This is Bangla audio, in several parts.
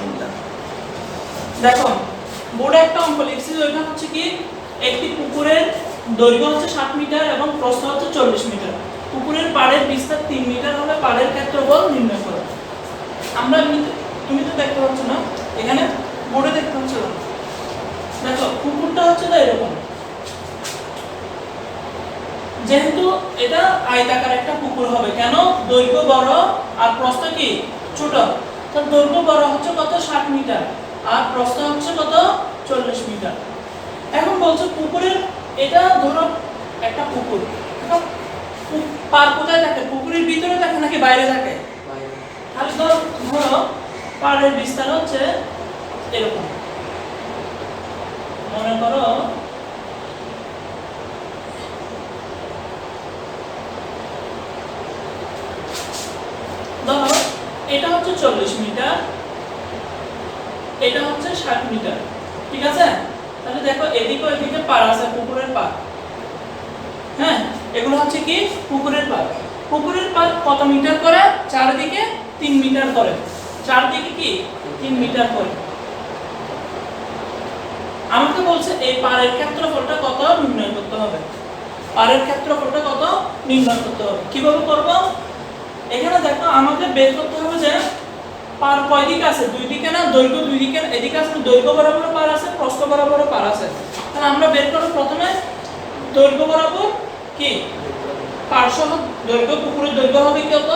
মিটার। দেখো বোর্ডে একটা অঙ্ক লিখছি, ওইটা হচ্ছে কি একটি পুকুরের দৈর্ঘ্য হচ্ছে 60 মিটার এবং প্রস্থ হচ্ছে 40 মিটার। পুকুরের পাড়ের বিস্তার 3 মিটার হলে পাড়ের ক্ষেত্রফল নির্ণয় করো। আমরা তুমি তো দেখতে পাচ্ছ না, এখানে বোর্ডে দেখতে পাচ্ছ না। দেখো পুকুরটা হচ্ছে তো এরকম, যেহেতু এটা আয়তাকার একটা পুকুর হবে, কেন দৈর্ঘ্য বড় আর প্রস্থ কি ছোট, তো দৈর্ঘ্য বড় হচ্ছে কত 60 মিটার আর প্রস্থ হচ্ছে কত 40 মিটার। এখন বলছো পুকুরের, এটা ধরো একটা পুকুর, এখন পার কোথায় থাকে, পুকুরের ভিতরে থাকে নাকি বাইরে থাকে? তাহলে ধরো পাড়ের বিস্তার হচ্ছে এরকম, মনে করো ধরো এটা হচ্ছে 40 মিটার, এটা হচ্ছে 60 মিটার, ঠিক আছে? তাহলে দেখো এদিকে ওইদিকে পাড় আছে, পুকুরের পাড়, হ্যাঁ এগুলো হচ্ছে কি পুকুরের পাড়। পুকুরের পাড় কত মিটার করে? চারদিকে 3 মিটার করে, চারদিকে কি 3 মিটার করে। আমাকে বলছে এই পাড়ের ক্ষেত্রফলটা কত নির্ণয় করতে হবে, পাড়ের ক্ষেত্রফলটা কত নির্ণয় করতে হবে। কিভাবে করব? এখানে দেখো আমাকে বের করতে হবে যে পার কয় দিকে আছে, দুই দিকে না, দৈর্ঘ্য দুই দিকে, এদিকে আছে দৈর্ঘ্য বরাবর পার আছে, প্রস্থ বরাবর পার আছে। তাহলে আমরা বের করব প্রথমে দৈর্ঘ্য বরাবর কি পার্শ্বসহ দৈর্ঘ্য, পুকুরের দৈর্ঘ্য হবে কত,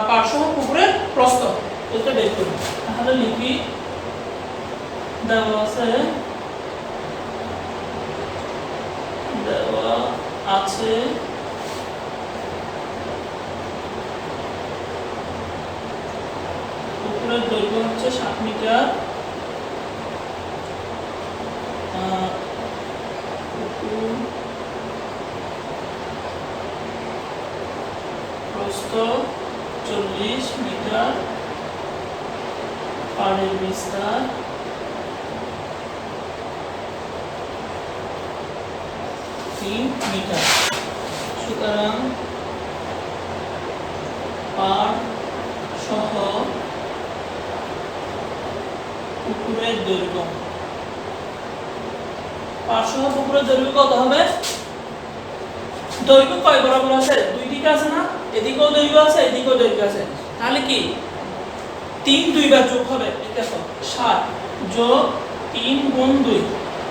পার্শ্বসহ পুকুরের প্রস্থ, এটা বের করব। তাহলে লিখি দেওয়া আছে পুকুরের দৈর্ঘ্য হচ্ছে 60 মিটার, প্রস্থ 40 মিটার, পাড়ের বিস্তার 3 মিটার। সুতরাং পাড় সহ পুকুরের দৈর্ঘ্য, পাড় সহ পুকুরের দৈর্ঘ্য কত হবে? দৈর্ঘ্য কয় বরাবর আছে, দুই দিকে আছে না, এদিকেও দৈর্ঘ্য আছে এদিকেও দৈর্ঘ্য আছে, তাহলে কি 3 দুইবার যোগ হবে। দেখো 60 যোগ 3 গুণ 2,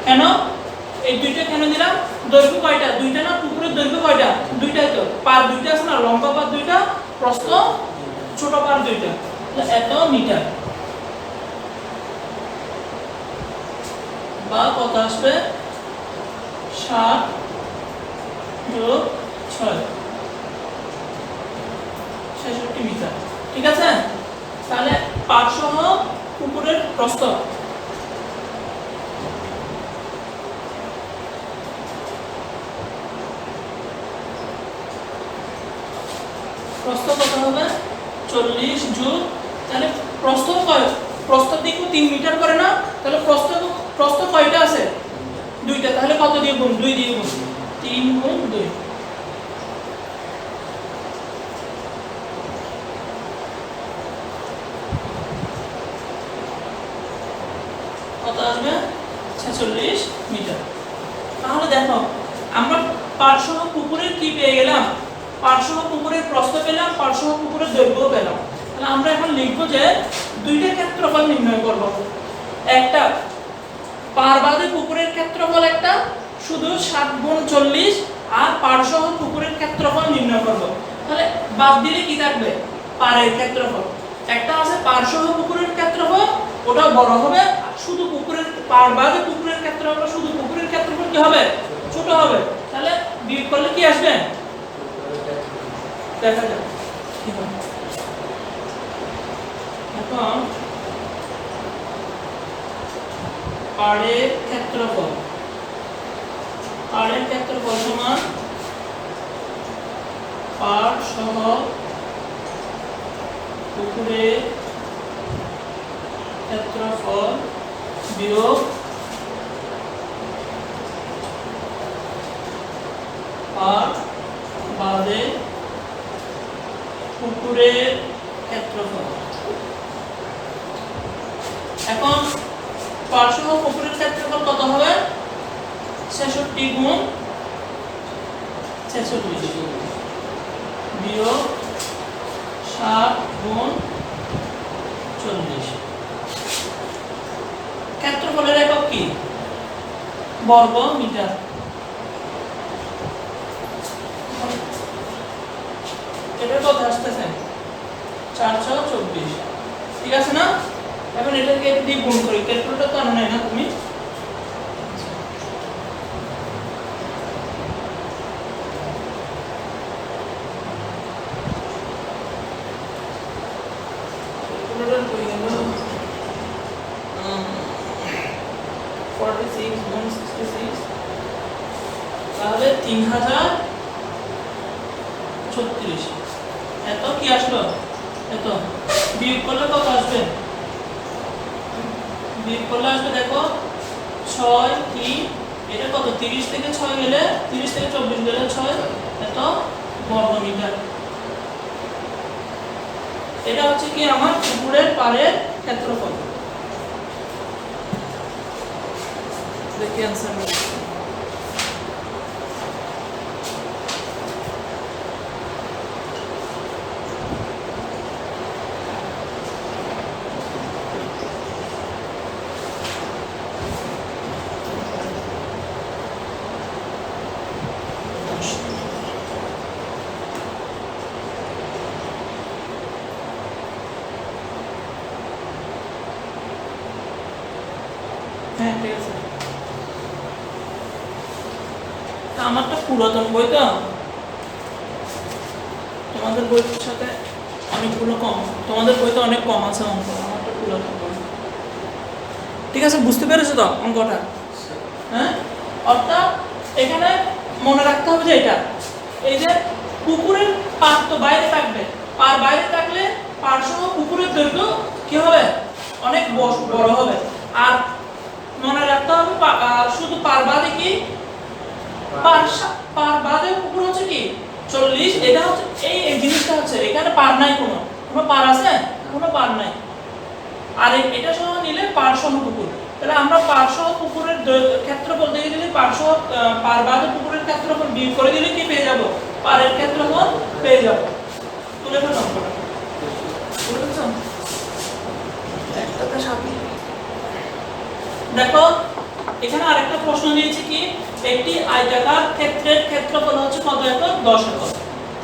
কেন এই দুইটা কেন দিলাম? দৈর্ঘ্য কয়টা? দুইটা না, পুকুরের দৈর্ঘ্য কয়টা? দুইটাই তো, পার দুইটা আছে না, লম্বা পার দুইটা, প্রস্থ ছোট পার দুইটা, এত মিটার। বা কত আসবে? 60 যোগ 6 66 মিটার, ঠিক আছে? তাহলে পাড় সহ পুকুরের প্রস্থ, প্রস্থ কত হবে? 40 যোগ, তাহলে প্রস্থ কয়, প্রস্থের দিকে 3 মিটার করে না, তাহলে প্রস্থ কয়টা আছে? দুইটা, তাহলে কত দিয়ে গুণ? 2 দিয়ে গুণ, 3 গুণ 2, কত আসবে? 46 মিটার। তাহলে দেখো আমরা পার্শ্বসহ পুকুরের কি পেয়ে গেলাম? পার্শ্বসহ পুকুরের প্রস্থ পেলাম, পার্শ্বসহ পুকুরের দৈর্ঘ্য পেলাম। তাহলে আমরা এখন লিখব যে দুইটা ক্ষেত্রফল নির্ণয় করব। একটা পাড়বাদী পুকুরের ক্ষেত্রফল, একটা শুধু 7 গুণ 40, আর পাড়সহ পুকুরের ক্ষেত্রফল নির্ণয় করব। তাহলে বাদ দিলে কি থাকবে? পাড়ের ক্ষেত্রফল। একটা আছে পাড়সহ পুকুরের ক্ষেত্রফল, ওটা বড় হবে, শুধু পুকুরের পাড়বাদী পুকুরের ক্ষেত্রফল, শুধু পুকুরের ক্ষেত্রফল কি হবে? ছোট হবে। তাহলে বিয়োগ করলে কি আসবে? দেখা যাক কি হয়। এখন পাড়ের ক্ষেত্রফল, পাড়ের ক্ষেত্রফল সমান পাড় সহ পুকুরের ক্ষেত্রফল বিয়োগ পাড় বাদে পুকুরের ক্ষেত্রফল। এখন পার্শ্ববাহু পুকুরের ক্ষেত্রফল কত হবে? 66 গুণ 46 বিয়োগ 7 গুণ 40। ক্ষেত্রফলের একক কি? বর্গ মিটার। এটা কত আসতেছে? 424। ঠিক আছে না? এখন এটাকে দিয়ে গুণ করি। ক্যালকুলেটর তো আনো নাই না তুমি? ক্যালকুলেটর কই গেল? 46 গুণ 66 তাহলে 3036। এত কি আসলো? এত বিয়োগ করলে কত আসবে? বিয়োগ করলে আসবে দেখো 6 কি এটা কত? 30 থেকে 6 গেলে 30 থেকে 24 গেলে 6 এত বর্গ মিটার। এটা হচ্ছে কি আমার পুকুরের পাড়ের ক্ষেত্রফল। দেখি आंसर হ্যাঁ ঠিক আছে। আমারটা পুরাতন বই তো, তোমাদের বইয়ের সাথে অনেকগুলো কম, তোমাদের বইতে অনেক কম আছে অঙ্ক, আমারটা পুরাতন বই। ঠিক আছে, বুঝতে পেরেছো তো অঙ্কটা? হ্যাঁ, অর্থাৎ এখানে মনে রাখতে হবে যে এটা এই যে পুকুরের পার তো বাইরে থাকবে, পার বাইরে থাকলে পার সহ পুকুরের দৈর্ঘ্য কি হবে? অনেক বড় হবে। আর মনে রাখতে হবে শুধু পার বাদে কি পার বাদে পুকুর হচ্ছে কি 40। এটা হচ্ছে এই জিনিসটা হচ্ছে এখানে পার নাই, কোনো পার আছে? কোনো পার নাই। আর এটা সহ নিলে পার সহ পুকুর, তাহলে আমরা পার সহ পুকুরের ক্ষেত্রফল দেখে দিলে পার বাদে পুকুরের ক্ষেত্রফল বিয়োগ করে দিলে কি পেয়ে যাব? পারের ক্ষেত্রফল পেয়ে যাব। তুলে ফেলো অঙ্কটা। বুঝছো? একটাতে সাথে দেখো এখানে আরেকটা প্রশ্ন দিয়েছে কি, একটি আয়তাকার ক্ষেত্রের ক্ষেত্রফল হচ্ছে কত একর? 10 একর।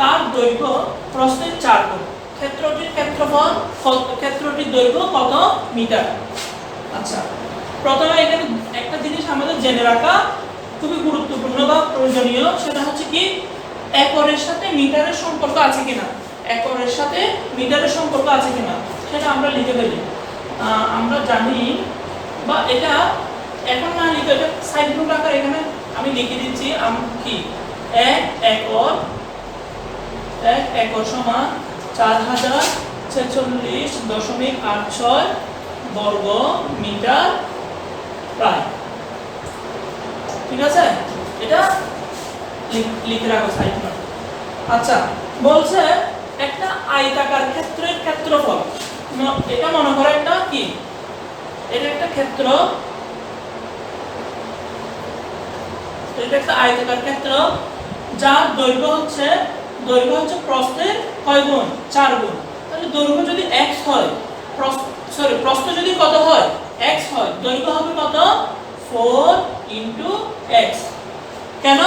তার দৈর্ঘ্য প্রস্থের 4 গুণ। ক্ষেত্রটির ক্ষেত্রফল ক্ষেত্রটির দৈর্ঘ্য কত মিটার? আচ্ছা, প্রথমে এখানে একটা জিনিস আমাদের জেনে রাখা খুবই গুরুত্বপূর্ণ বা প্রয়োজনীয়, সেটা হচ্ছে কি একরের সাথে মিটারের সম্পর্ক আছে কিনা। একরের সাথে মিটারের সম্পর্ক আছে কিনা সেটা আমরা লিখে ফেলি। আমরা জানি, বা এটা এখন না লিখে এটা সাইড নোট আকারে এখানে আমি লিখে দিচ্ছি কি 1 একর সমান 4046.86 বর্গ মিটার প্রায়। ঠিক আছে, এটা লিখে রাখো সাইড নোট। আচ্ছা, বলছে একটা আয়তাকার ক্ষেত্রের ক্ষেত্রফল, এটা মনে করো একটা কি, এটা একটা ক্ষেত্র, এটা একটা আয়তাকার ক্ষেত্র যার দৈর্ঘ্য হচ্ছে প্রস্থের কয় গুণ? 4 গুণ। তাহলে দৈর্ঘ্য যদি x হয়, প্রস্থ যদি কত হয়? x হয়, দৈর্ঘ্য হবে কত? 4 * x। কেন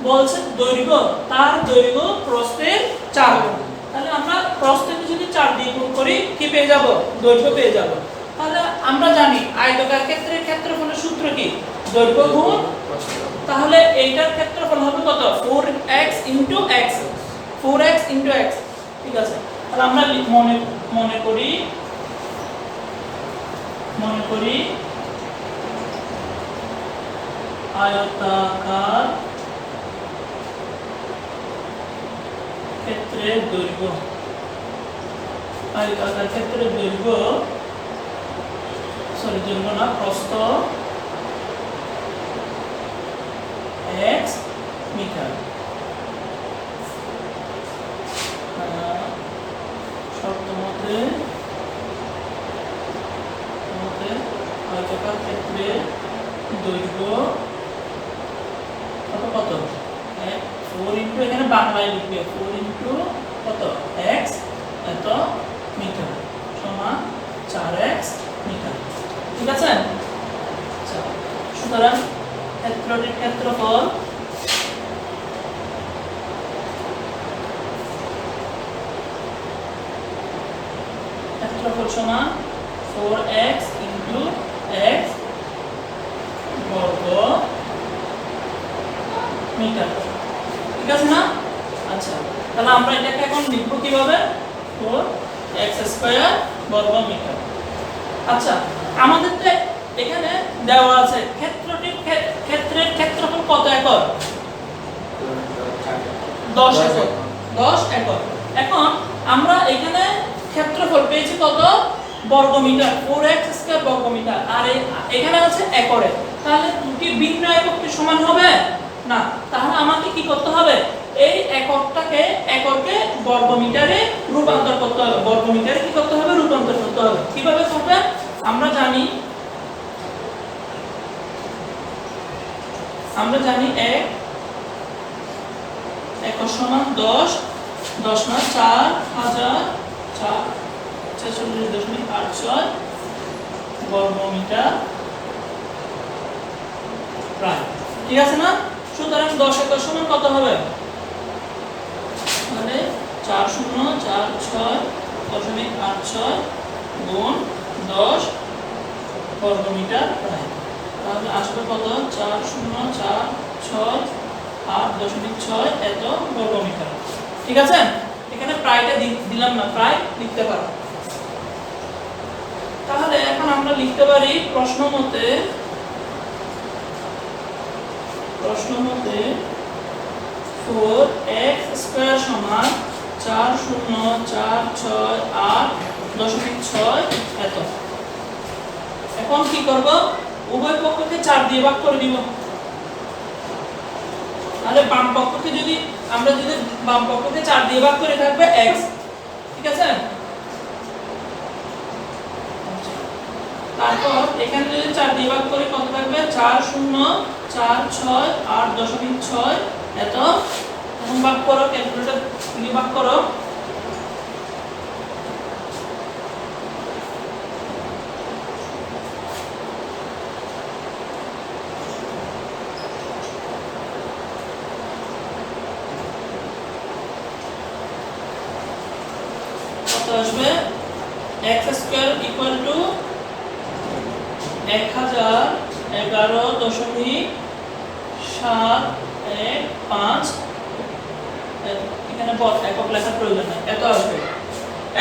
বলছে দৈর্ঘ্য? তার দৈর্ঘ্য প্রস্থের 4 গুণ। তাহলে আমরা প্রস্থকে যদি 4 দিয়ে গুণ করি কি পেয়ে যাব? দৈর্ঘ্য পেয়ে যাব। তাহলে আমরা জানি আয়তাকার ক্ষেত্রের ক্ষেত্রফলের সূত্র কি? দৈর্ঘ্য গুণ। তাহলে এইটার ক্ষেত্রফল হবে কত? 4x * x। 4x * x। ঠিক আছে, তাহলে আমরা মনে করি আয়তাকার ক্ষেত্রের দৈর্ঘ্য, আয়তাকার ক্ষেত্রের দৈর্ঘ্য দৈর্ঘ্য না, প্রস্থ x মিটার। শর্ত মতে আসবে দৈর্ঘ্য কত কত 4 ইনটু এখানে বাংলায় লিখবে 4 ইনটু কত x এত মিটার সমান 4x মিটার। ঠিক আছে? আচ্ছা, সুতরাং ক্ষেত্রটির ক্ষেত্রফল সমান 4x ইনটু x বর্গ মিটার। ঠিক আছে না? আচ্ছা, তাহলে আমরা এটাকে এখন লিখব কিভাবে 4x স্কয়ার বর্গ মিটার। আচ্ছা, আমাদের তো এখানে দেওয়া আছে ক্ষেত্রটির ক্ষেত্রের ক্ষেত্রফল কত একর 10 একর 10 একর। এখন আমরা এখানে ক্ষেত্রফল পেয়েছি কত বর্গ মিটার 4x স্কয়ার বর্গ মিটার আর এখানে আছে একরে। তাহলে দুটি ভিন্ন একক কি সমান হবে না? তাহলে আমাকে কি করতে হবে এই একরকে বর্গ মিটারে রূপান্তর করতে হবে। বর্গ মিটারে কি করতে হবে রূপান্তর করতে হবে। কিভাবে করবে আমরা জানি 1 একর সমান 10 10 না 4046.86 বর্গ মিটার প্রায়। ঠিক আছে না? সুতরাং 10 একর সমান কত হবে মানে 4046.86 গুণ 10 বর্গ মিটার প্রায়। তাহলে আসবে কত 4046.86 এত বর্গ মিটার। ঠিক আছে? এখানে প্রায়টা দিলাম না, প্রায় লিখতে পারো। তাহলে এখন আমরা লিখতে পারি প্রশ্ন মতে 4x স্কয়ার সমান 4046.86 এত। এখন কি করব উভয় পক্ষকে 4 দিয়ে ভাগ করে দিব। তাহলে বাম পক্ষকে যদি বাম পক্ষকে 4 দিয়ে ভাগ করে থাকবে x। ঠিক আছে? তারপর এখানে যদি 4 দিয়ে ভাগ করি কত থাকবে 4046.86 এত। এখন ভাগ করো, ক্যালকুলেটর দিয়ে ভাগ করো। কত আসবে x স্কয়ার ইকুয়াল টু 1011.715 এখানে একক লেখার প্রয়োজন নাই, এত আসবে।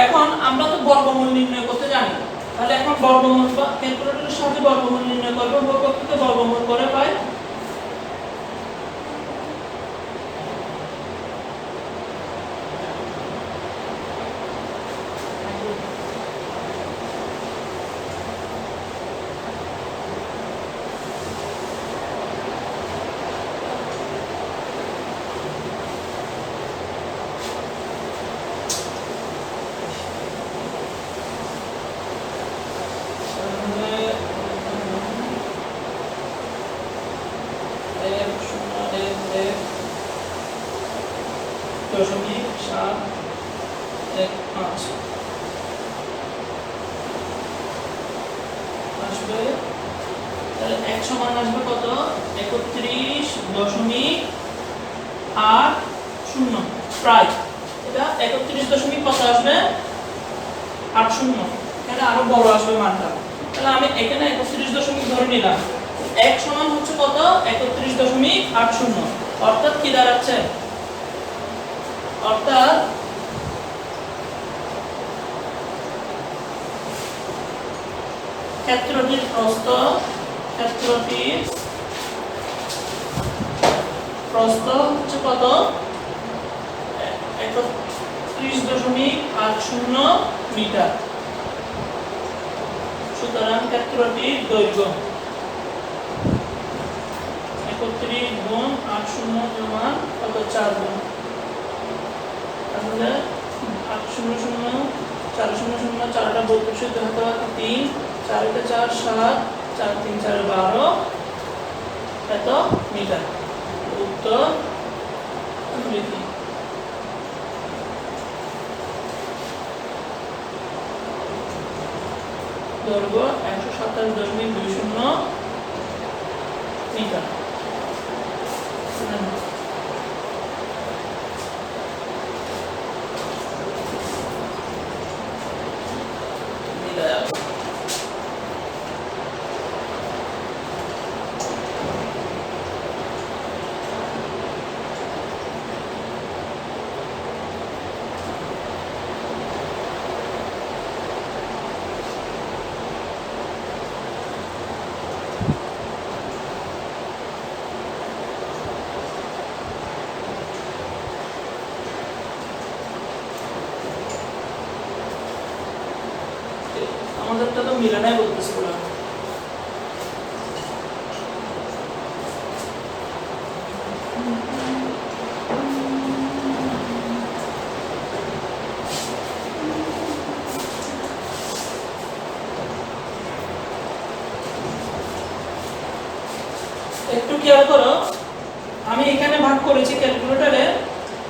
এখন আমরা তো বর্গমূল নির্ণয় করতে জানি, তাহলে এখন বর্গমূল বা ক্যালকুলেটরের সাথে বর্গমূল নির্ণয় করব। বর্গকে বর্গমূল করে পাই দশমিক 715 আসবে। তাহলে x সমান আসবে কত 31.80 প্রায়। এটা 31 কত আসবে 80। এখানে আরো বড় আসবে মানটা। তাহলে আমি এখানে 31 ধরে নিলাম। x সমান হচ্ছে কত 31.80। অর্থাৎ কি দাঁড়াচ্ছে অর্থাৎ ক্ষেত্রটির প্রস্থ হচ্ছে কত 31.80 মিটার। সুতরাং ক্ষেত্রটির দৈর্ঘ্য 31 গুণ 80 সমান কত 4 গুণ। তাহলে 800 400 4টা 32 হতে হবে 3 4 টা 4 7 4 3 4 12 এত মিটার। উত্তর লিখি। দৈর্ঘ্য 127.20 মিটার। আমাদেরটা তো মিলে নাই বলতেছি বলা। একটু খেয়াল করো, আমি এখানে ভাগ করেছি ক্যালকুলেটরে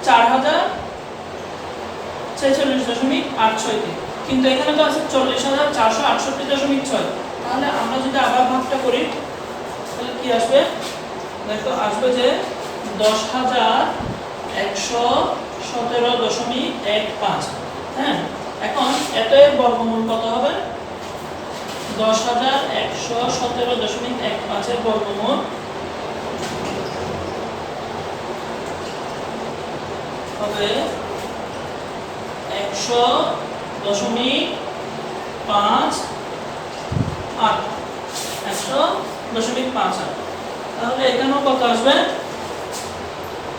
4046.86 কিন্তু এখানে তো আছে 40,468.6। তাহলে আমরা যদি আবার ভাগটা করি তাহলে কি আসবে? দেখো আসবে যে 10,117.15। হ্যাঁ, এখন এত এর বর্গমূল কত হবে? 10,117.15 এর বর্গমূল হবে 100.58। তাহলে এখানেও কত আসবে?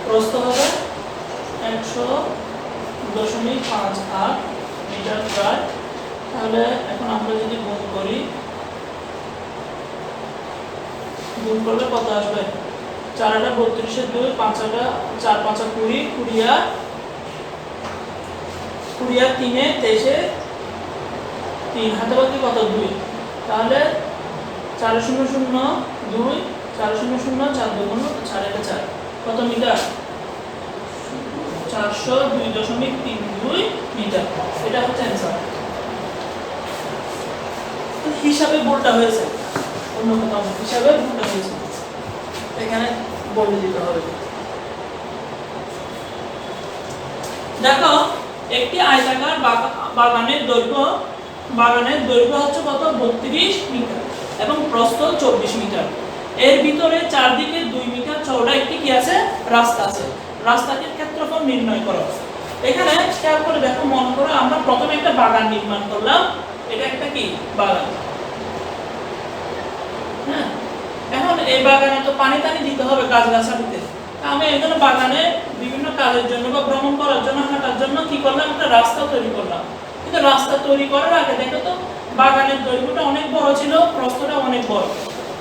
প্রস্থ হবে 100.58 মিটার প্রায়। তাহলে এখন আমরা যদি গুণ করি, গুণ করলে কত আসবে? 4 × 32 2, 5 × 4 5 20, 20 আর 3 23 হাতে বাকি কত? 2। তাহলে 4 0 0 2 4 0 0 4 2 4 1 4 কত মিটার? 402.32 মিটার। এটা হচ্ছে অ্যানসার। হিসাবে ভুলটা হয়েছে, অন্য কোথাও হিসাবে ভুলটা হয়েছে, এখানে বলে দিতে হবে। দেখো, একটি আয়তাকার বাগানের দৈর্ঘ্য হচ্ছে কত? 32 মিটার এবং প্রস্থ 24 মিটার। এর ভিতরে চারদিকে 2 মিটার চওড়া একটি কি আছে? রাস্তা আছে। রাস্তাটির ক্ষেত্রফল নির্ণয় করো। এখানে খেয়াল করে দেখো, মনে করো আমরা প্রথমে একটা বাগান নির্মাণ করলাম। এটা একটা কি বাগান? হ্যাঁ, এখন এই বাগানে তো পানি টানি দিতে হবে গাছগাছালিতে। আমি এখানে বাগানে বিভিন্ন কাজের জন্য বা ভ্রমণ করার জন্য, হাঁটার জন্য কি করলাম? একটা রাস্তা তৈরি করলাম। কিন্তু রাস্তা তৈরি করার আগে দেখো তো বাগানের দৈর্ঘ্যটা অনেক বড় ছিল, প্রস্থটা অনেক বড়।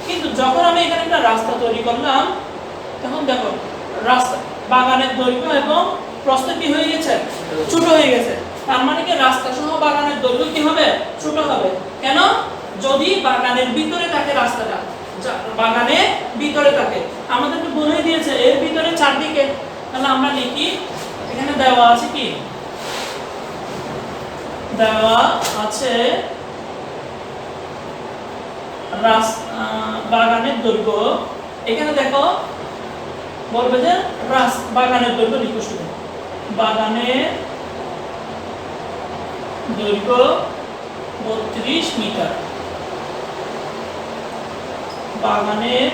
কিন্তু যখন আমি এখানে একটা রাস্তা তৈরি করলাম, তখন দেখো রাস্তা বাগানের দৈর্ঘ্য এবং প্রস্থ কি হয়ে গেছে? ছোট হয়ে গেছে। তার মানে কি রাস্তা সহ বাগানের দৈর্ঘ্য কি হবে? ছোট হবে। কেন? যদি বাগানের ভিতরে থাকে রাস্তাটা, বাগানের ভিতরে থাকে, আমাদেরকে বলে দিয়েছে এর ভিতরে চারদিকে। তাহলে আমরা লিখি, এখানে দেওয়া আছে কি? দেওয়া আছে বাগানের দৈর্ঘ্য। এখানে দেখো বলবে যে বাগানের দৈর্ঘ্য লিখো, শুধু বাগানের দৈর্ঘ্য 32 মিটার, বাগানের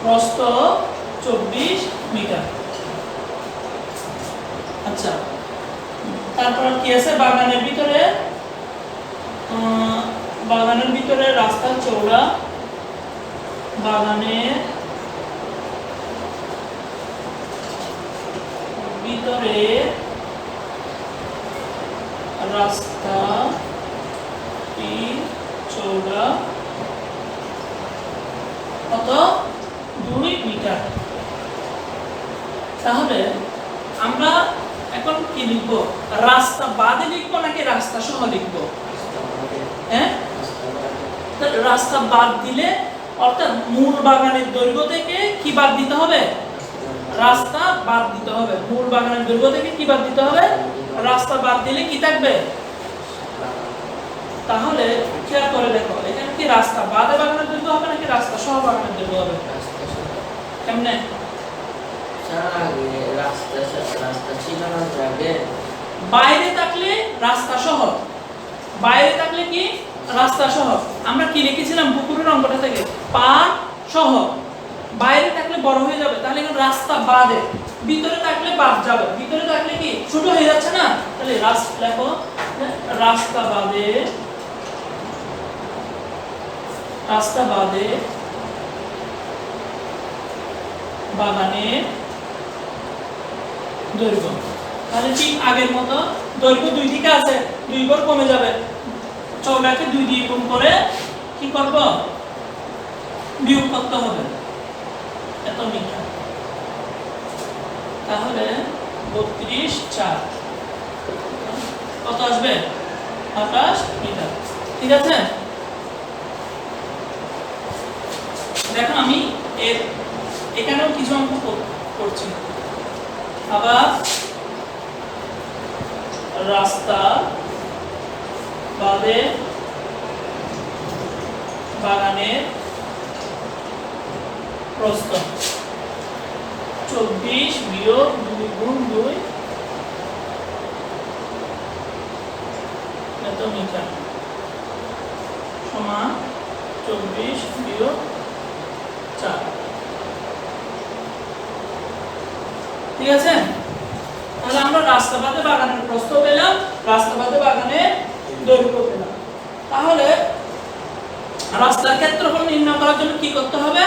প্রস্থ 24 মিটার। আচ্ছা, তারপর কি আছে? বাগানের ভিতরে রাস্তার চওড়া, বাগানের ভিতরে রাস্তা চওড়া কত? 2 মিটার। তাহলে আমরা এখন কি লিখবো? রাস্তা বাদে লিখবো নাকি রাস্তা সহ লিখবো? হ্যাঁ, তাহলে রাস্তা বাদ দিলে অর্থাৎ মূল বাগানের দৈর্ঘ্য থেকে কি বাদ দিতে হবে? রাস্তা বাদ দিতে হবে। মূল বাগানের দৈর্ঘ্য থেকে কি বাদ দিতে হবে? রাস্তা বাদ দিলে কি থাকবে? তাহলে খেয়াল করে দেখো, এখানে কি রাস্তা বাদে বাগানের দৈর্ঘ্য হবে নাকি রাস্তা সহ বাগানের দৈর্ঘ্য হবে? কেমনে? রাস্তা ছিল না আগে, বাইরে থাকলে রাস্তা সহ, বাইরে থাকলে কি রাস্তা সহ। আমরা কি লিখেছিলাম পুকুরের অঙ্কটা থেকে? পার সহ। বাইরে থাকলে বড় হয়ে যাবে, তাহলে এখন রাস্তা বাদে। ভিতরে থাকলে বাদ যাবে, ভিতরে থাকলে কি ছোট হয়ে যাচ্ছে না? তাহলে রাস্তা লেখো, রাস্তা বাদে, রাস্তা বাদে বাগানের দৈর্ঘ্য। তাহলে ঠিক আগের মতো দৈর্ঘ্য দুই দিকে আছে, দুই গুণ কমে যাবে। চওড়াকে 2 দিয়ে গুণ করে কি করব? বিয়োগ করতে হবে, এত মিটার। তাহলে 32/4 কত আসবে? 28 মিটার। ঠিক আছে, দেখো আমি এখানেও কিছু অঙ্ক করছি। আবার রাস্তা বাদে বাগানের প্রস্থ 24 বিয়োগ 2 গুণ 2 এত মিটার সমান 24 বিয়োগ 4। ঠিক আছে, তাহলে আমরা রাস্তা বাদে বাগানের প্রস্থ পেলাম, রাস্তা বাদে বাগানের দৈর্ঘ্য পেলাম। তাহলে রাস্তার ক্ষেত্রফল নির্ণয় করার জন্য কি করতে হবে?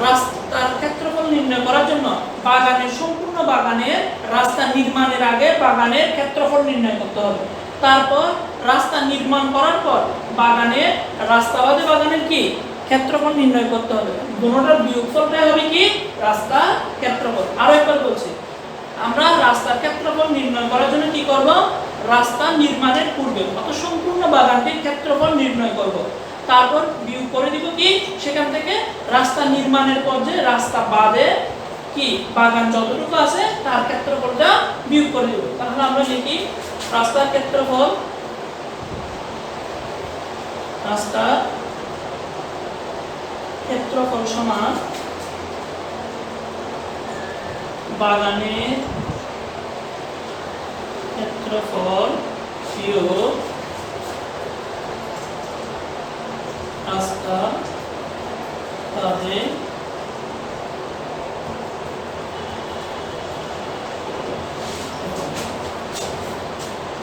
রাস্তার ক্ষেত্রফল নির্ণয় করার জন্য বাগানের সম্পূর্ণ বাগানের রাস্তা নির্মাণের আগে বাগানের ক্ষেত্রফল নির্ণয় করতে হবে। তারপর রাস্তা নির্মাণ করার পর বাগানের রাস্তা বাদে বাগানের কি ক্ষেত্রফল নির্ণয় করতে হবে। দুটোটার বিয়োগফলটাই হবে কি? রাস্তার ক্ষেত্রফল। আরো একবার বলছি, আমরা রাস্তার ক্ষেত্রফল নির্ণয় করার জন্য কি করব? রাস্তা নির্মাণের পূর্বে কত সম্পূর্ণ বাগানটির ক্ষেত্রফল নির্ণয় করব। তারপর বিয়োগ করে দিব কি সেখান থেকে রাস্তা নির্মাণের পর যে রাস্তা বাদে কি বাগান যতটুকু আছে তার ক্ষেত্রফলটা বিয়োগ করে দিব। তাহলে আমরা লিখি রাস্তার ক্ষেত্রফল, রাস্তার ক্ষেত্রফল সমান বাগানের ক্ষেত্রফল বিয়োগ রাস্তা বাদে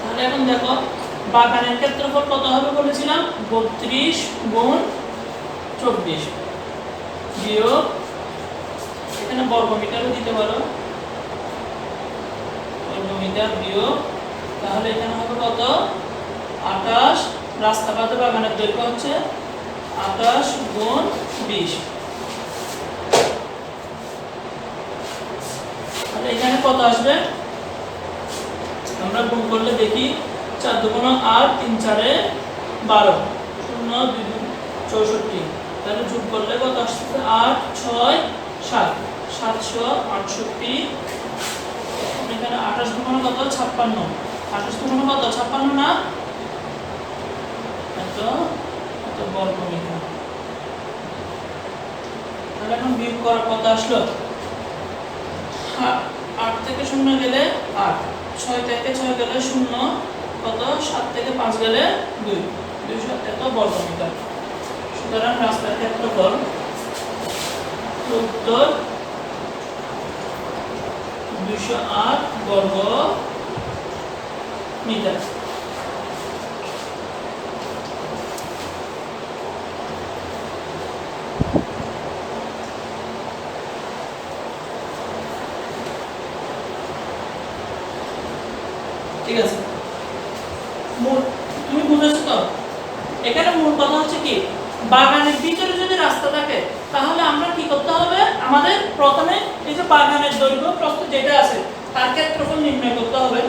তাহলে এখন দেখো বাগানের ক্ষেত্রফল কত হবে বলেছিলাম? 32 গুণ 24 বিয়োগ, এখানে বর্গমিটারও দিতে পারো, বর্গমিটার বিয়োগ, তাহলে এখানে হবে কত? 28। রাস্তা বাদে বাগানের দৈর্ঘ্য হচ্ছে 28 গুণ 20। তাহলে এখানে কত আসবে? আমরা গুণ করলে দেখি 4 2 8 3 4 12 0 2 64। তাহলে যোগ করলে কত আসছে? 8 6 7 768। এখানে 28 গুণ কত? 56। 28 গুণ কত? 56 না? এত বর্গমিটার। তাহলে এখন বিয়োগ করার কত আসলো? 8 থেকে 0 গেলে 8, 6 থেকে 6 গেলে 0, কত? 7 থেকে 5 গেলে 2, 200 এত বর্গমিটার। সুতরাং রাস্তার ক্ষেত্রফল 208 বর্গ মিটার। ঠিক আছে, তুমি বুঝেছো তো? এখানে মূল কথা হচ্ছে কি, বাগানের ভিতরে যদি রাস্তা থাকে তাহলে আমরা কি করতে হবে? আমাদের প্রথমে এই যে বাগানের দৈর্ঘ্য প্রস্থ যেটা আছে তার ক্ষেত্রফল নির্ণয় করতে হবে।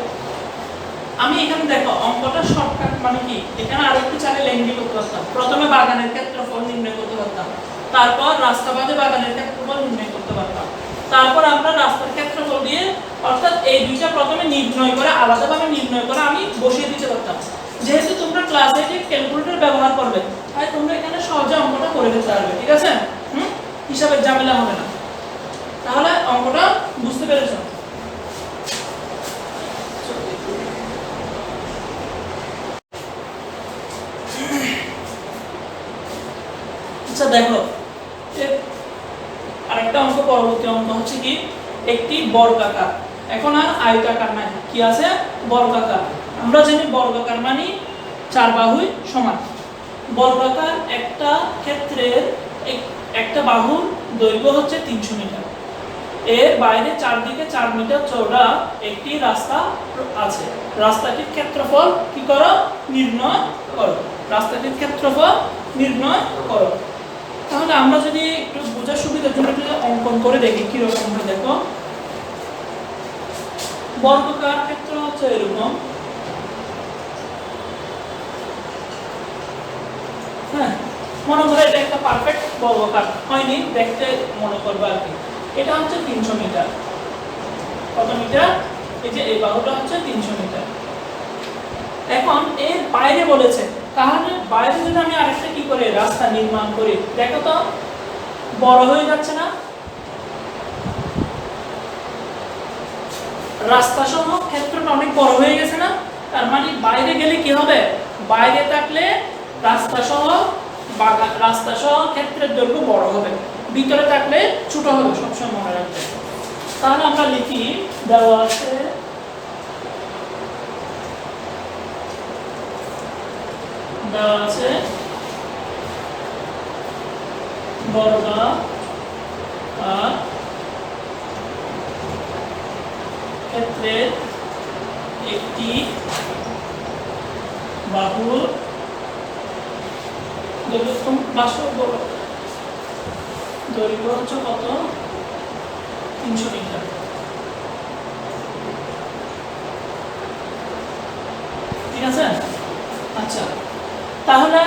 আমি এখানে দেখো অঙ্কটা শর্টকাট মানে কি, এখানে আরেকটু চাইলে লেংদি করতে পারতাম। প্রথমে বাগানের ক্ষেত্রফল নির্ণয় করতে পারতাম, তারপর রাস্তা বাদে বাগানের ক্ষেত্রফল নির্ণয় করতে পারতাম, তারপর আমরা রাস্তার ক্ষেত্রফল দিয়ে অর্থাৎ এই দুইটা প্রথমে নির্ণয় করে আলাদাভাবে নির্ণয় করে আমি বসিয়ে দিতে পারতাম। যেহেতু তোমরা ক্লাসে যে ক্যালকুলেটর ব্যবহার করবে, তাই তোমরা এখানে সহজে অঙ্কটা করে ফেলতে পারবে, ঠিক আছে? হিসাবের ঝামেলা হবে না। তাহলে অঙ্কটা বুঝতে পেরেছো? আচ্ছা দেখো, আরেকটা অঙ্ক, পরবর্তী অঙ্ক হচ্ছে কি, একটি বর্গাকার, এখন আর আয়তাকার নাই, কি আছে? বর্গাকার। আমরা জানি বর্গাকার মানে চার বাহুই সমান। বর্গাকার একটা ক্ষেত্রের একটা বাহুর দৈর্ঘ্য হচ্ছে 300 মিটার। এর বাইরে চারদিকে 4 মিটার চওড়া একটি রাস্তা আছে। রাস্তাটির ক্ষেত্রফল কি করো? নির্ণয় করো। রাস্তাটির ক্ষেত্রফল নির্ণয় করো। তাহলে আমরা যদি একটু বোঝার সুবিধার জন্য একটু অঙ্কন করে দেখি কি রকম হয়। দেখো, বর্গাকার ক্ষেত্র হচ্ছে এরকম, হ্যাঁ, মনে করো এটা একটা পারফেক্ট বর্গাকার, হয়নি দেখতে মনে করবে আর কি। এটা হচ্ছে 300 মিটার। কত মিটার? এই যে এই বাহুটা হচ্ছে 300 মিটার। এখন এর বাইরে বলেছে, তাহলে বাইরে যদি আমি আরেকটা কি করে রাস্তা নির্মাণ করি, দেখো তো বড় হয়ে যাচ্ছে না? রাস্তা সহ ক্ষেত্রটা অনেক বড় হয়ে গেছে না? তার মানে বাইরে গেলে কি হবে? বাইরে থাকলে রাস্তা সহ ক্ষেত্রের দৈর্ঘ্য বড় হবে, ভিতরে থাকলে ছোট হবে, সবসময় মনে রাখবে। তাহলে আমরা লিখি, দেওয়া আছে বর্গাকার ক্ষেত্রের একটি বাহুর দৈর্ঘ্য হচ্ছে কত? 300 মিটার। ঠিক আছে? আচ্ছা, তাহলে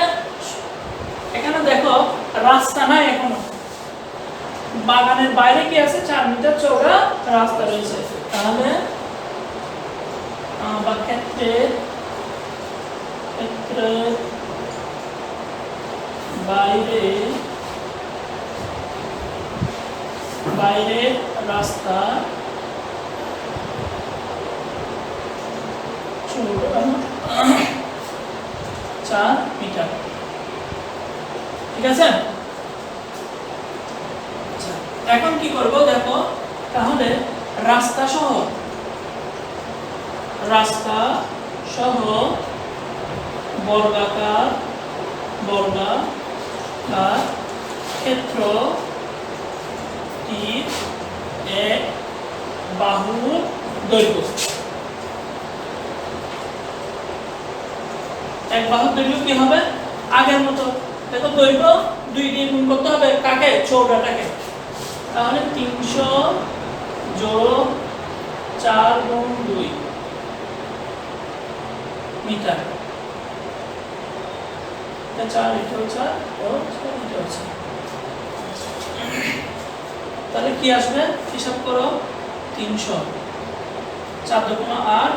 এখানে দেখো রাস্তা নাই এখনো, বাগানের বাইরে কি আছে? 4 মিটার চওড়া রাস্তা রয়েছে। তাহলে ক্ষেত্রের বাইরে রাস্তা 4 মিটার। ঠিক আছে? এখন কি করব দেখো, তাহলে রাস্তা সহ বর্গাকার ক্ষেত্রটির এক বাহুর দৈর্ঘ্য, কি হবে? আগের মতো দেখো, দৈর্ঘ্য 2 দিয়ে গুণ করতে হবে কাকে? চওড়াটাকে। তাহলে 300 যোগ 4 গুণ 2 মিটার। এটা 4, এটা 4 ও এটা 4। তাহলে কি আসবে? হিসাব করো, 300 4 দুগুণ 8,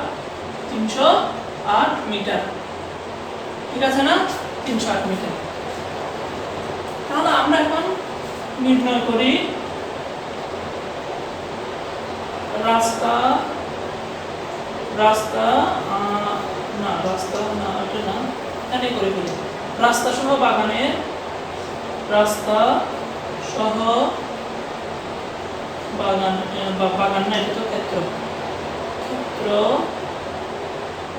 308 মিটার। ঠিক আছে না? 308 মিটার। তাহলে আমরা এখন নির্ণয় করি রাস্তা সহ বাগানের বাগান না, এটা তো ক্ষেত্রফল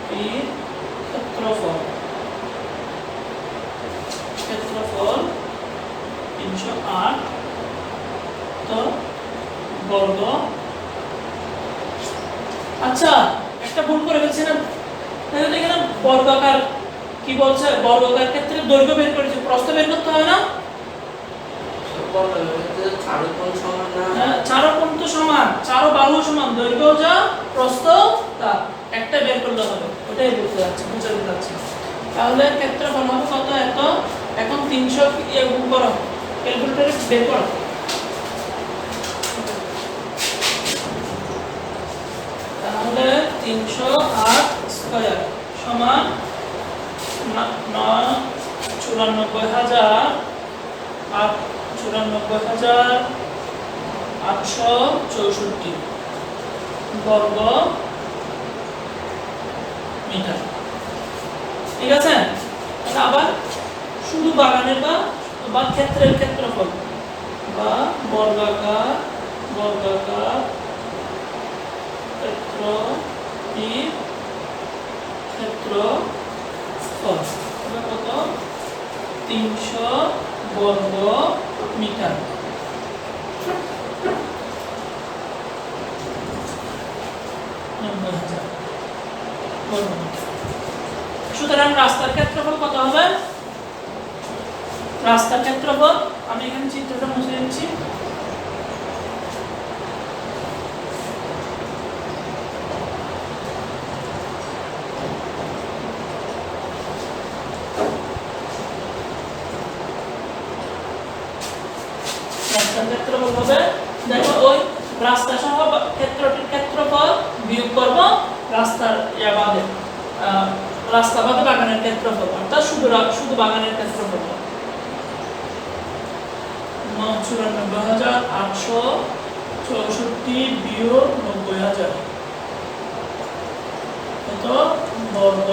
308 তো বর্গ। আচ্ছা, একটা ভুল করে ফেলছি না? তাহলে এখানে বর্গাকার কি বলছে? বর্গাকার ক্ষেত্রে দৈর্ঘ্য বের করেছে, প্রস্থ বের করতে হবে না? চারোকোণ তো সমান, চারো বাহু সমান, দৈর্ঘ্য যা প্রস্থ তা, একটা বের করলে হবে। এটাই বুঝতে যাচ্ছি। তাহলে ক্ষেত্রফল হবে কত? এত। এখন 300 গুণ করো, ক্যালকুলেটরে বের করো। তাহলে 308 স্কয়ার সমান 94,864 বর্গ মিটার। ঠিক আছে? তাহলে আবার শুধু বাগানের বা ক্ষেত্রের ক্ষেত্রফল বা বর্গাকার ক্ষেত্রফল হবে কত? 300 বর্গ মিটার। সুতরাং রাস্তার ক্ষেত্রফল কত হবে? রাস্তার ক্ষেত্রফল আমি এখানে চিত্রটা মুছে দিচ্ছি। রাস্তার ক্ষেত্রফল হবে, দেখো ওই রাস্তা সহ ক্ষেত্রটির ক্ষেত্রফল বিয়োগ করব রাস্তার রাস্তা বাদে বাগানের ক্ষেত্রফল, অর্থাৎ শুধু বাগানের ক্ষেত্রফল। 94,864 বিয়োগ 90,000 কত বর্গ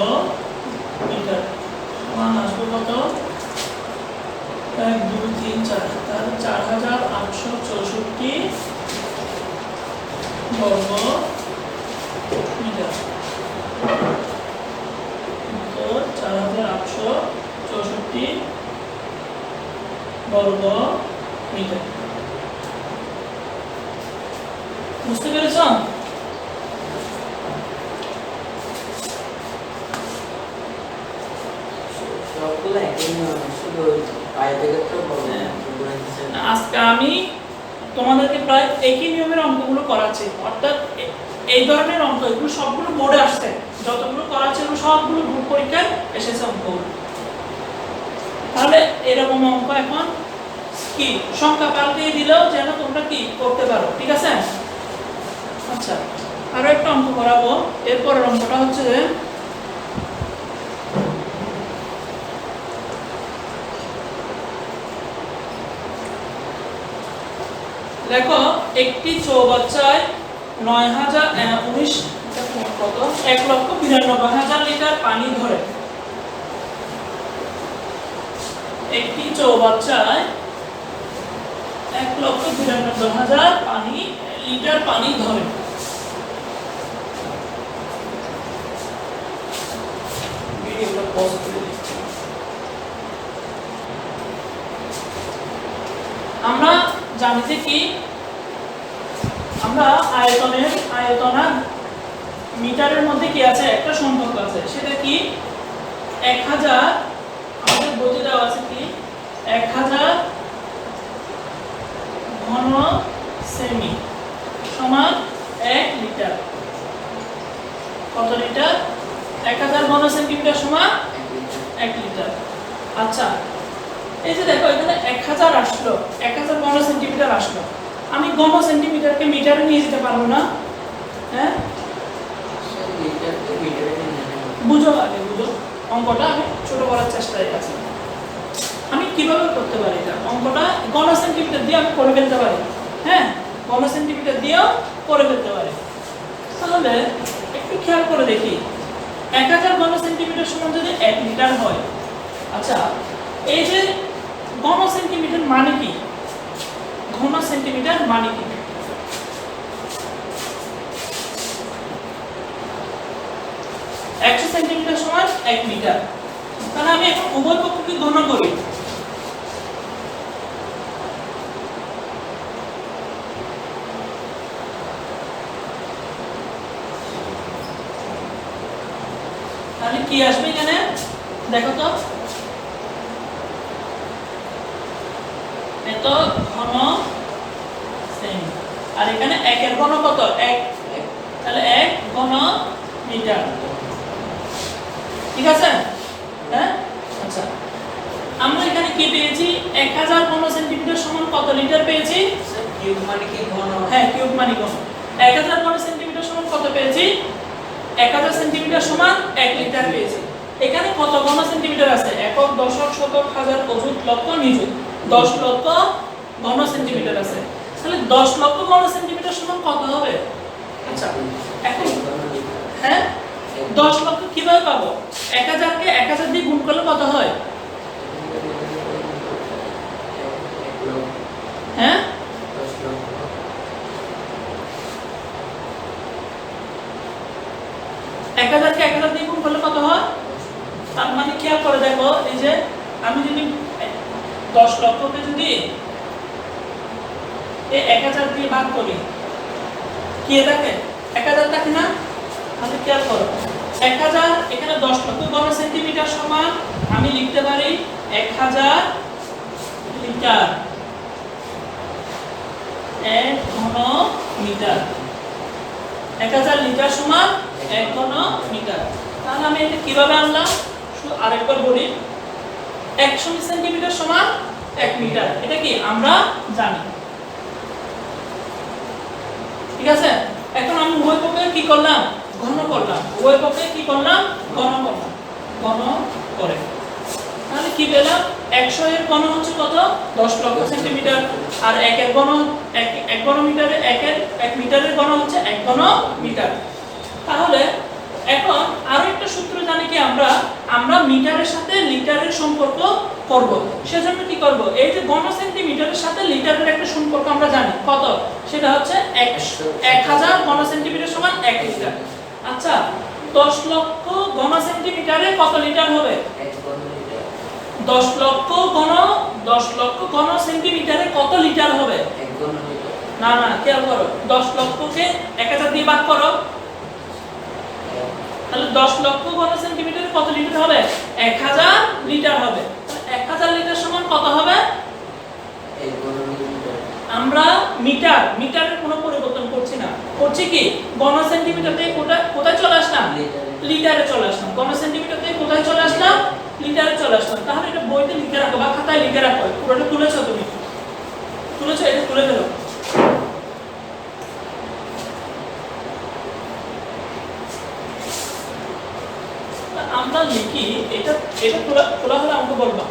মিটার সমান আসবে কত? 1 2 3 4, তাহলে 4,864 বর্গ মিটার। 4,864 বর্গ মিটার। বুঝতে পেরেছ? সবগুলো একই না, শুধু আয়তক্ষেত্রফল আজকে আমি তোমাদেরকে প্রায় একই নিয়মের অঙ্কগুলো করাচ্ছি, অর্থাৎ এই ধরনের অঙ্ক এগুলো সবগুলো বোর্ডে আসছে, যতগুলো করাচ্ছে এগুলো সবগুলো বোর্ড পরীক্ষায় এসেছে অঙ্কগুলো। তাহলে এরকম অঙ্ক এখন কি সংখ্যা পাল্টিয়ে দিলেও যেন তোমরা কি করতে পারো। ঠিক আছে? আচ্ছা, আরো একটা অঙ্ক করাবো। এরপরের অঙ্কটা হচ্ছে যে দেখো একটি চৌবাচ্চায় 1,92,000 লিটার পানি ধরে। একটি চৌবাচ্চায় 1,92,000 লিটার পানি ধরে। ভিডিওটা পজ করে দিই। আমরা জানি যে কি আমরা আয়তনার মিটারের মধ্যে কি আছে? একটা সম্পর্ক আছে, সেটা কি 1000 আমাদের বইতে দেওয়া আছে কি 1000 ঘন সেমি সমান 1 লিটার। কত লিটার? 1000 ঘন সেন্টিমিটার সমান 1 লিটার। আচ্ছা, এই যে দেখো এখানে 1000 আসলো, 1000 ঘন সেন্টিমিটার আসলো। আমি ঘন সেন্টিমিটারকে মিটারে নিয়ে যেতে পারবো না? হ্যাঁ, বুঝো আগে বুঝো অঙ্কটা, আমি ছোট করার চেষ্টায় আছি। আমি কিভাবে করতে পারি এটা? অঙ্কটা ঘন সেন্টিমিটার দিয়ে আমি করে ফেলতে পারি। হ্যাঁ, ঘন সেন্টিমিটার দিয়েও করে ফেলতে পারি। তাহলে একটু খেয়াল করে দেখি, 1000 ঘন সেন্টিমিটার সমান যদি 1 লিটার হয়, আচ্ছা এই যে ঘন সেন্টিমিটার মানে কি? ঘন সেন্টিমিটার মানে কি? 100 সেন্টিমিটার সমান 1 মিটার। তাহলে আমি এখন উভয় পক্ষকে ঘন করি। তাহলে কি আসবে এখানে? দেখো তো, এত ঘন সেমি, আর এখানে 1 এর ঘন কত? 1, তাহলে 1 ঘন মিটার। ঠিক আছে? হ্যাঁ, আচ্ছা আমরা এখানে কি পেয়েছি? 1000 ঘন সেন্টিমিটার সমান কত লিটার পেয়েছি? স্যার কিউব মানে কি ঘন? হ্যাঁ, কিউব মানে ঘন। 1000 ঘন সেন্টিমিটার সমান কত পেয়েছি? 1000 সেন্টিমিটার সমান 1 লিটার পেয়েছি। এখানে কত ঘন সেন্টিমিটার আছে? একক, দশক, শতক, হাজার, অযুত, লক্ষ, নিযুত। 10 লক্ষ ঘন সেন্টিমিটার আছে। তাহলে 10 লক্ষ ঘন সেন্টিমিটার সমান কত হবে? আচ্ছা এখন হ্যাঁ 10 লক্ষ কিভাবে পাবো? 1000 কে 1000 দিয়ে গুণ করলে কত হয়? হ্যাঁ 1000 কে 1000 দিয়ে গুণ করলে কত হয়? তার মানে খেয়াল করে দেখো, এই যে আমি যদি 10 লক্ষকে যদি এই 1000 দিয়ে ভাগ করি, কি থাকে? 1000 থাকে না? তাহলে খেয়াল করো 1000 এখানে 10 লক্ষ ঘন সেন্টিমিটার সমান আমি লিখতে পারি 1000 লিটার, 1 ঘন মিটার। 1000 লিটার সমান 1 ঘন মিটার। তাহলে আমি এটা কিভাবে আনলাম? শুধু আরেকবার বলি, 100 সেন্টিমিটার সমান 1 মিটার। এটা কি আমরা জানি, ঠিক আছে? এখন আমি উভয় পক্ষে কি করলাম? ঘন করলাম। উভয় পক্ষে কি করলাম? ঘন করলাম। ঘন করে তাহলে কি পেলাম? 100 এর ঘন হচ্ছে কত? 10 লক্ষ সেন্টিমিটার। আর 1 এর ঘন 1 ঘন মিটারে 1 মিটারের ঘন হচ্ছে 1 ঘন মিটার। তাহলে এখন আরো একটা সূত্র জানি কি আমরা মিটারের সাথে লিটারের সম্পর্ক করব। সেজন্য কি করব? এই যে ঘন সেন্টিমিটারের সাথে লিটারের একটা সম্পর্ক আমরা জানি কত, সেটা হচ্ছে 1000 ঘন সেন্টিমিটার সমান 1 লিটার। আচ্ছা 10 লক্ষ ঘন সেন্টিমিটারে কত লিটার হবে? 10 লক্ষ ঘন সেন্টিমিটারে কত লিটার হবে? 1 ঘন লিটার। না না, খেয়াল করো, 10 লক্ষকে 1000 দিয়ে ভাগ করো, তাহলে 10 লক্ষ ঘন সেন্টিমিটারে কত লিটার হবে? 1000 লিটার হবে। তাহলে 1000 লিটার সমান কত হবে? 1 ঘন লিটার। আমরা মিটারের কোনো পরিবর্তন করছি না, করছি কি? ঘন সেন্টিমিটার থেকে কোথায় চলে আসলাম? লিটারে চলে আসলাম। ঘন সেন্টিমিটার থেকে কোথায় চলে আসলাম? লিটারে চলে আসলাম। তাহলে এটা বইতে লিখে রাখো বা খাতায় লিখে রাখো। পুরোটা তুলেছো তুমি? তুলেছো? এটা তুলে ফেলো। আমরা লিখি, এটা খোলা হলে আমাকে বলবা।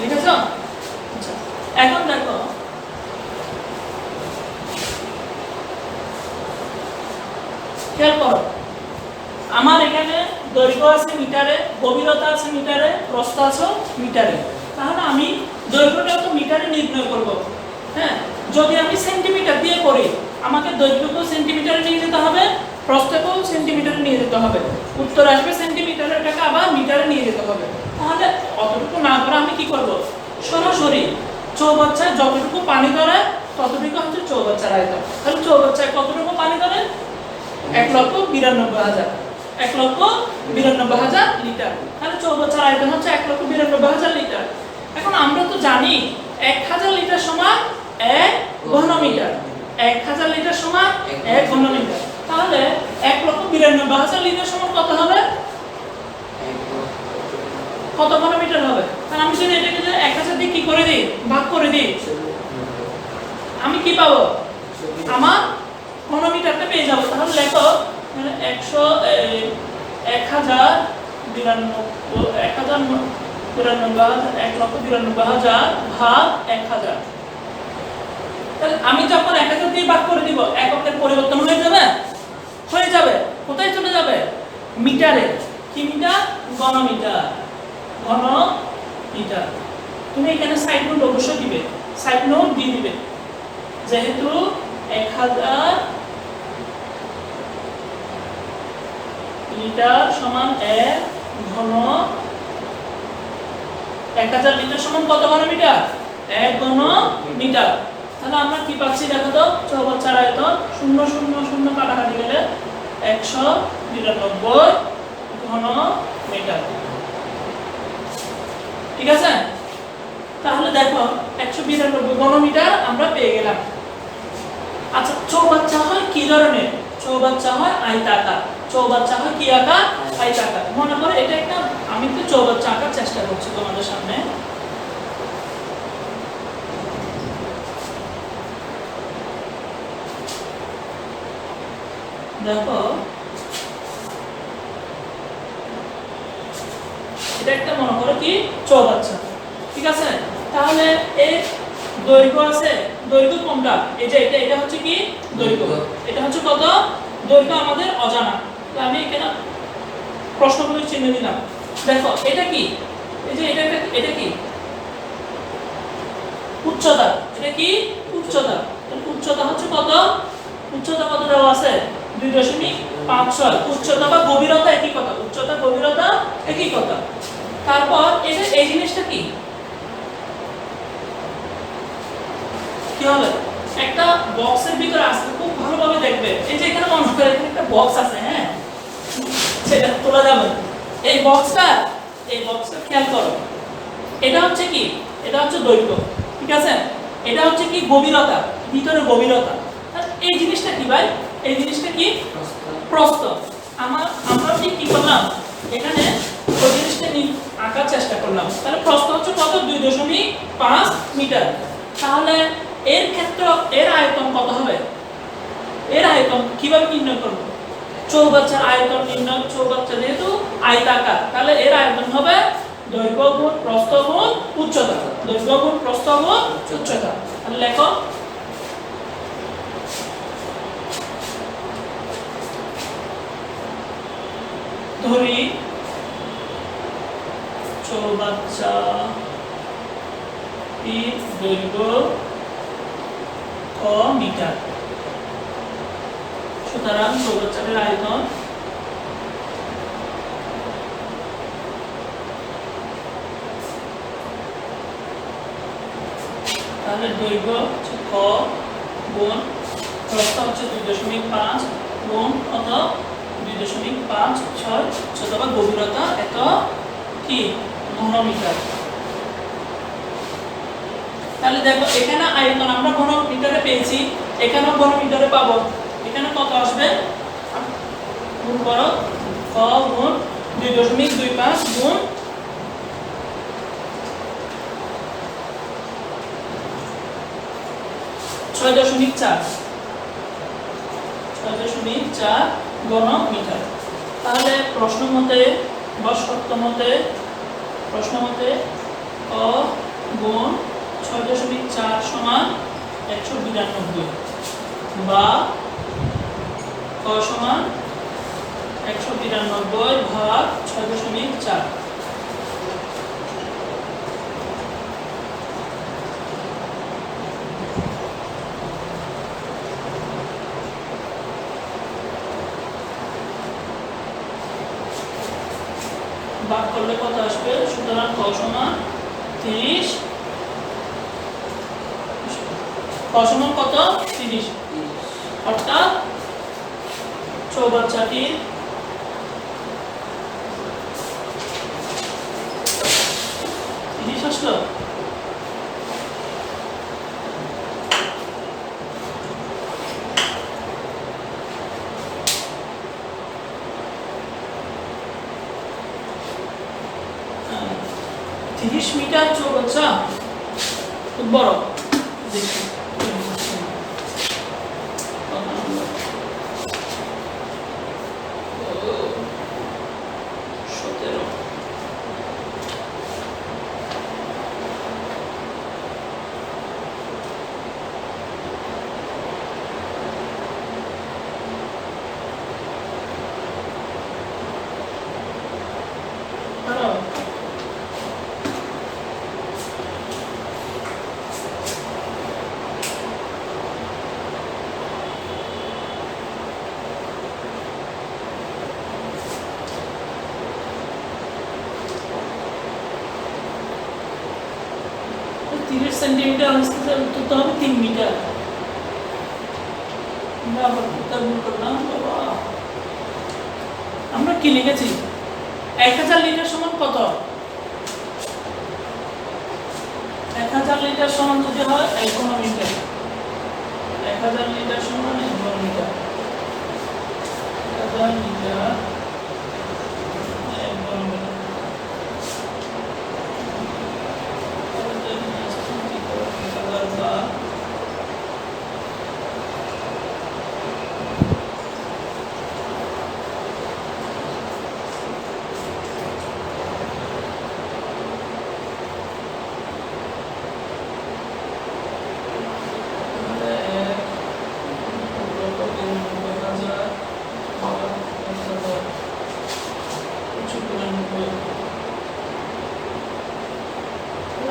লিখেছো? আচ্ছা এখন দেখো, খেয়াল করো, আমার এখানে দৈর্ঘ্য আছে মিটারে, গভীরতা আছে মিটারে, প্রস্থ আছে মিটারে। তাহলে আমি দৈর্ঘ্যটা তো মিটারে নির্ণয় করব। হ্যাঁ, যদি আমি সেন্টিমিটার দিয়ে করি, আমাকে দৈর্ঘ্যকেও সেন্টিমিটারে নিয়ে যেতে হবে, প্রস্থকেও সেন্টিমিটারে নিয়ে যেতে হবে। উত্তর আসবে সেন্টিমিটারের টাকা আবার মিটারে নিয়ে যেতে হবে। তাহলে অতটুকু না করে আমি কি করব? সরাসরি চৌবাচ্চায় যতটুকু পানি ধরে ততটুকু হচ্ছে চৌবাচ্চার আয়তন। তাহলে চৌবাচ্চায় কতটুকু পানি ধরে? 1,92,000। 1,92,000 লিটার। তাহলে চৌবাচ্চার আয়তন হচ্ছে 1,92,000 লিটার। এখন আমরা তো জানি 1000 লিটার সমান 1 ঘন মিটার। 1000 লিটার সমান 1 ঘন মিটার। তাহলে 1,92,000 লিটার সমান কত হবে? কত ঘন মিটার হবে? তাহলে আমি যদি এটাকে 1000 দিয়ে কি করে দিই? ভাগ করে দিই, আমি কি পাবো? আমার ঘন মিটারটা পেয়ে যাব। তাহলে লেখো 1,92,000 ভাগ 1000। তাহলে আমি যখন 1000 দিয়ে ভাগ করে দিব এককের পরিবর্তন হয়ে যাবে, হয়ে যাবে। কোথায় চলে যাবে? মিটারে। কি মিটার? ঘনমিটার। ঘনমিটার। তুমি এখানে সাইড নোট অবশ্যই দিবে, সাইড নোট দিয়ে দিবে, যেহেতু 1000 লিটার সমান 1 ঘন, 1000 লিটার সমান কত ঘন মিটার? 1 ঘন মিটার। তাহলে আমরা কি পাচ্ছি দেখো তো, চৌবাচ্চার আয়তন 0 0 0 কাটাকাটি গেলে 192 ঘন মিটার। ঠিক আছে? তাহলে দেখো 192 ঘন মিটার আমরা পেয়ে গেলাম। আচ্ছা, চৌবাচ্চা হয় কি ধরনের? চৌবাচ্চা হয় আয়তাকার। চৌবাচ্চা হয় কি আকার? আয়তাকার। মনে করো এটা একটা, আমি একটু চৌবাচ্চা আঁকার চেষ্টা করছি তোমাদের সামনে। দেখো এটা একটা মনে করো কি চৌবাচ্চা, ঠিক আছে? তাহলে এর দৈর্ঘ্য আছে, দৈর্ঘ্য কোনটা? এই যে এটা হচ্ছে কি দৈর্ঘ্য, এটা হচ্ছে কত? দৈর্ঘ্য আমাদের অজানা। তো আমি এখানে প্রশ্নগুলো চিহ্ন দিলাম। দেখো এটা কি, এই যে এটা কি উচ্চতা, এটা কি উচ্চতা। উচ্চতা হচ্ছে কত? উচ্চতা কত দেওয়া আছে? 2.56। উচ্চতা বা গভীরতা একই কথা, উচ্চতা গভীরতা একই কথা। তারপর এটা এই জিনিসটা কি কি হবে? একটা বক্সের ভিতরে আসলে খুব ভালোভাবে দেখবে। এই যে এখানে মনে করে এখানে একটা বক্স আছে, হ্যাঁ, সেটা তোলা যাবে। এই বক্সটা খেয়াল করো, এটা হচ্ছে কি? এটা হচ্ছে দৈর্ঘ্য, ঠিক আছে? এটা হচ্ছে কি গভীরতা, ভিতরে গভীরতা। এই জিনিসটা কি ভাই? এই জিনিসটা কি? প্রস্থ। আমরা কি করলাম এখানে ওই জিনিসটা আঁকার চেষ্টা করলাম। তাহলে প্রস্থ হচ্ছে কত? 2.5 মিটার। তাহলে এর ক্ষেত্রে এর আয়তন কত হবে? এর আয়তন কিভাবে নির্ণয় করব? চৌবাচ্চার আয়তন নির্ণয়, চৌবাচ্চা যেহেতু আয়তাকার, তাহলে এর আয়তন হবে দৈর্ঘ্য গুণ প্রস্থ গুণ উচ্চতা। দৈর্ঘ্য গুণ প্রস্থ গুণ উচ্চতা। তাহলে লেখো ধরি চৌবাচ্চা দৈর্ঘ্য ক মিটার। সুতরাং চৌবাচ্চার আয়তন তাহলে দৈর্ঘ্য হচ্ছে ক গুণ প্রস্থ হচ্ছে 2.5 গুণ কত? 2.56 অথবা গভীরতা এত কি ঘনমিটার। তাহলে দেখো এখানে আয়তন আমরা ঘনমিটারে পেয়েছি, এখানেও ঘনমিটারে পাবো। এখানে কত আসবে? গুণ করো, ক গুণ 2.25 গুণ 6.4 ঘনমিটার। তাহলে প্রশ্ন মতে বা শর্ত মতে, প্রশ্ন মতে ক গুণ 6.4 সমান 192 বা ক সমান 192 ভাগ 6.4। ভাগ করলে কত আসবে? সুতরাং ক সমান 30, ক সমান কত? 30। অর্থাৎ চৌবাচ্চাটির আসলো। মিটার চৌবাচ্চা খুব বড়। দেখি 30 সেন্টিমিটার আসতে উত্তরটা হবে 3 মিটার। আমরা আবার উত্তর ভুল করলাম বাবা। আমরা কি লিখেছি? 1000 লিটার সমান কত? 1000 লিটার সমান যদি হয় 1 ঘনমিটার। 1000 লিটার সমান 1 ঘনমিটার। 1000 লিটার 1 ঘনমিটার।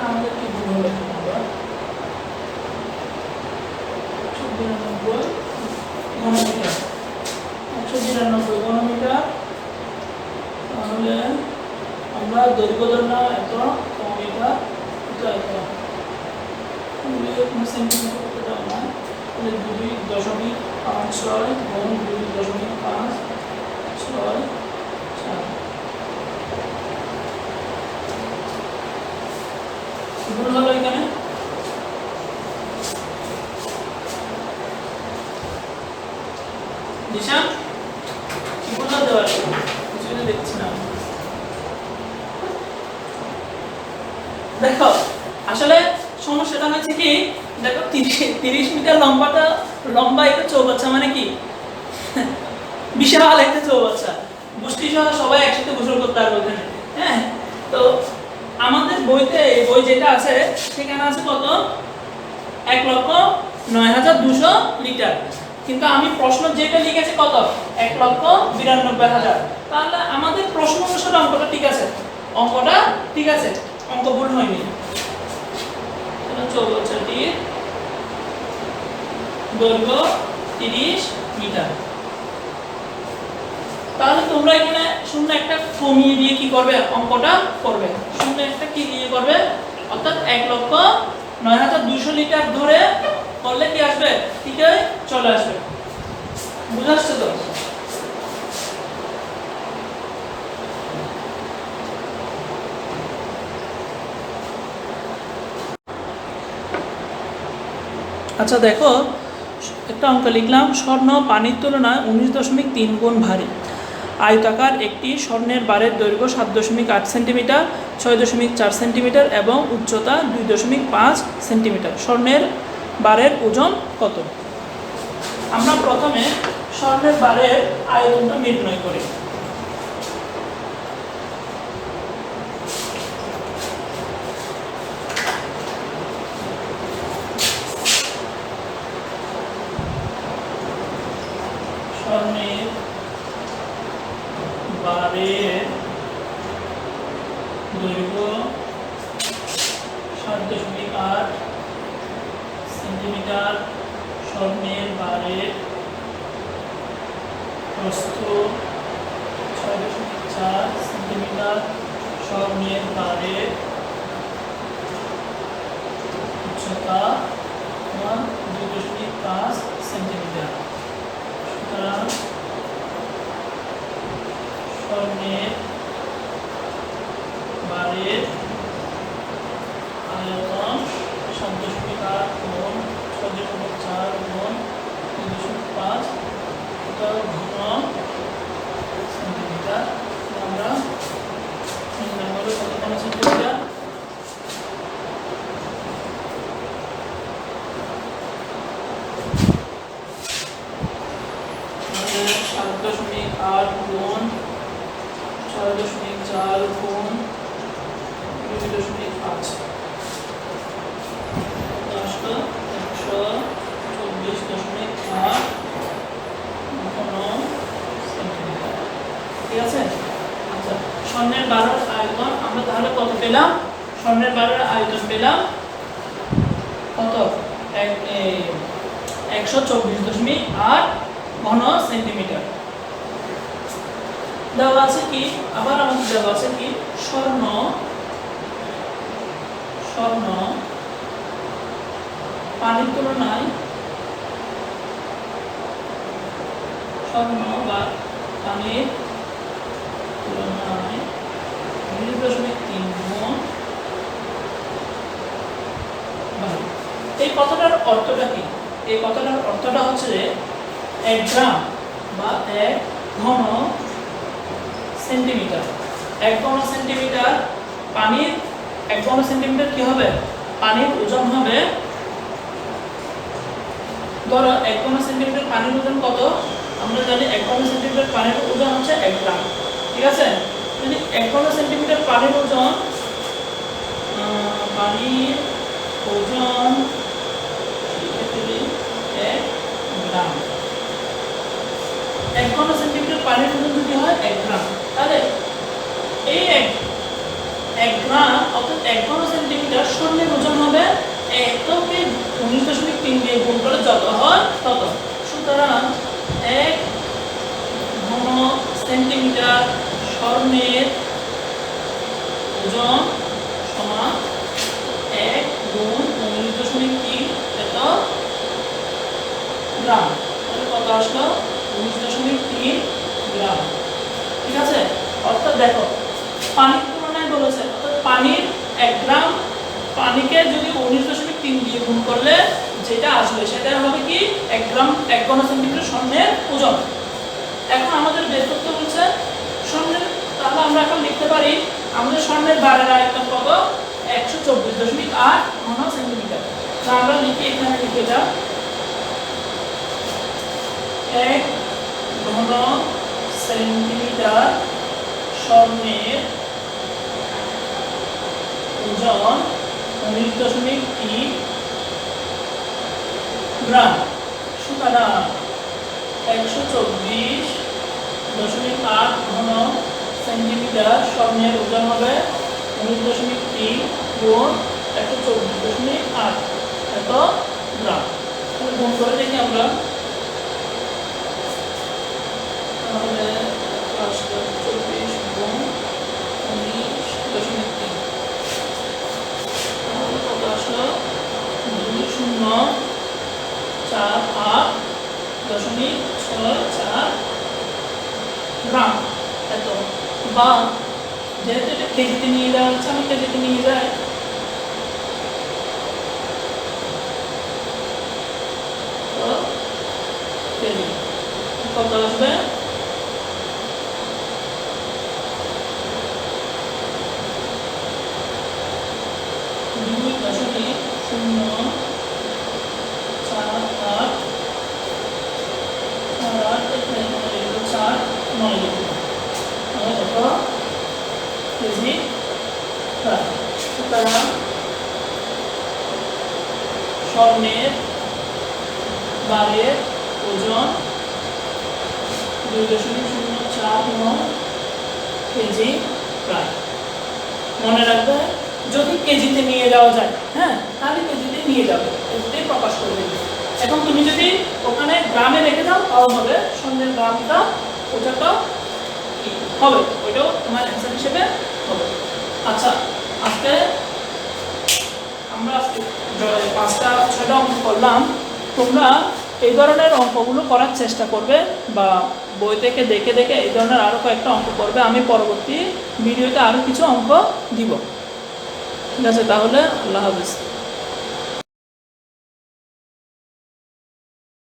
আমাদের কি ভুল হলো আমরা 192 ঘনমিটার 192 ঘনমিটার। তাহলে আমরা দৈর্ঘ্য ধরলাম এত মিটার এটা এত কোনো সেন্টিমিটার করতে দাও না। তাহলে 2.56 গুণ 2.564 ভুল হলো এখানে। দিশা কি ভুল হতে পারে? কিছু তো দেখছি না। দেখো আসলে সমস্যাটা হচ্ছে কি, দেখো 30 মিটার লম্বা একটা চৌবাচ্চা মানে কি বিশাল একটা চৌবাচ্চা, গোষ্ঠী সহ সবাই একসাথে গোসল করতে পারবে ওখানে। হ্যাঁ, তো আমাদের বইতে বই যেটা আছে সেখানে আছে কত 1,09,200 লিটার, কিন্তু আমি প্রশ্ন যেটা লিখেছি কত 1,92,000। তাহলে আমাদের প্রশ্ন অনুসারে অঙ্কটা ঠিক আছে, অঙ্কটা ঠিক আছে, অঙ্ক ভুল হয়নি। চৌবাচ্চাটির দৈর্ঘ্য 30 মিটার। তাহলে তোমরা এখানে শূন্য একটা কমিয়ে দিয়ে কি করবে অঙ্কটা করবে, শূন্য একটা কি দিয়ে করবে, অর্থাৎ 1,09,200 লিটার ধরে করলে কি আসবে, ঠিকই চলে আসবে। বুঝা আসছে তো? আচ্ছা দেখো একটা অঙ্ক লিখলাম, স্বর্ণ পানির তুলনায় 19.3 গুণ ভারী। আয়তাকার একটি স্বর্ণের বারের দৈর্ঘ্য 7.8 সেন্টিমিটার, 6.4 সেন্টিমিটার এবং উচ্চতা 2.5 সেন্টিমিটার। স্বর্ণের বারের ওজন কত? আমরা প্রথমে স্বর্ণের বারের আয়তনটা নির্ণয় করি। স্বর্ণের বারের দৈর্ঘ্য 7.8 সেন্টিমিটার, স্বর্ণের বারের প্রস্থ 6.4 সেন্টিমিটার, স্বর্ণের বারের উচ্চতা 2.5 সেন্টিমিটার। সুতরাং স্বর্ণের বারের আয়তন 7.8 গুণ 6.4 গুণ 2.5 ঘন সেন্টিমিটার। আমরা নির্ণয় করব কত ঘন সেন্টিমিটার। মানে 7.8 গুণ 6.4 গুণ 2.5 124.8 ঘন সেন্টিমিটার। ঠিক আছে? আচ্ছা, স্বর্ণের বারের আয়তন আমরা তাহলে কত পেলাম? স্বর্ণের বারের আয়তন পেলাম কত? 124.8 ঘন সেন্টিমিটার। দেওয়া আছে কি, আবার আমাদের দেওয়া আছে কি, স্বর্ণ পানির তুলনায় স্বর্ণ বা পানির তুলনায় 0.3 গুণ ভারী। এই কথাটার অর্থটা কি? এই কথাটার অর্থটা হচ্ছে যে 1 গ্রাম বা 1 ঘন সেন্টিমিটার, 1 ঘন সেন্টিমিটার পানির 1 ঘন সেন্টিমিটার কি হবে? পানির ওজন হবে, ধরো 1 ঘন সেন্টিমিটার পানির ওজন কত? আমরা জানি 1 ঘন সেন্টিমিটার পানির ওজন হচ্ছে 1 গ্রাম, ঠিক আছে? যদি 1 ঘন সেন্টিমিটার পানির ওজন পানির ওজন 1 গ্রাম, 1 ঘন সেন্টিমিটার পানির ওজন যদি হয় 1 গ্রাম, তাহলে এই 1 গ্রাম অর্থাৎ 1 ঘন সেন্টিমিটার স্বর্ণের ওজন হবে 1কে 19.3 দিয়ে গুণ করে যত হয় তত। সুতরাং 1 ঘন সেন্টিমিটার স্বর্ণের ওজন সমান 1 গুণ 19.3 এত গ্রাম। তাহলে কত আসলো? 19.3 গ্রাম, ঠিক আছে? অর্থাৎ দেখো পানির তুলনায় বলেছে, অর্থাৎ পানির 1 গ্রাম পানিকে যদি 19.3 দিয়ে গুণ করলে যেটা আসবে সেটা হবে কি 1 গ্রাম 1 ঘন সেন্টিমিটার স্বর্ণের ওজন। এখন আমাদের বের করতে বলছে স্বর্ণের, তাহলে আমরা এখন লিখতে পারি আমাদের স্বর্ণের বারের আয়তন কত? 124.8 ঘন সেন্টিমিটার। তো আমরা লিখি, এখানে লিখে দাও 1 ঘন সেন্টিমিটার স্বর্ণের ওজন 19.3 গ্রাম। সুতরাং 124.8 ঘন সেন্টিমিটার স্বর্ণের ওজন হবে 19.3 গুণ 124.8 এত গ্রাম। তাহলে গুণ করে দেখি আমরা, তাহলে 24 গুণ 19.3 তাহলে কত আসলো? 2048.64 গ্রাম এত। বা যেহেতু এটা কেজিতে নিয়ে যাওয়া হচ্ছে, আমি কেজিতে নিয়ে যাই, তো কেজি কত আসবে? 2.048 কেজি প্রায়। সুতরাং স্বর্ণের বারের ওজন 2.049 কেজি প্রায়। মনে রাখবে যদি কেজিতে নিয়ে যাওয়া যায়, হ্যাঁ, তাহলে কেজিতে নিয়ে যাবে, কেজিতে প্রকাশ করে দেবে। এখন তুমি যদি ওখানে গ্রামে রেখে দাও তাও হবে, স্বর্ণের গ্রামটা ওটাও হবে, ওইটাও তোমার অ্যান্সার হিসেবে হবে। আচ্ছা, আজকে আমরা 5টা 6টা অঙ্ক করলাম। তোমরা এই ধরনের অঙ্কগুলো করার চেষ্টা করবে বা বই থেকে দেখে দেখে এই ধরনের আরও কয়েকটা অঙ্ক করবে। আমি পরবর্তী ভিডিওতে আরও কিছু অঙ্ক দিব, ঠিক আছে? তাহলে আল্লাহ হাফেজ।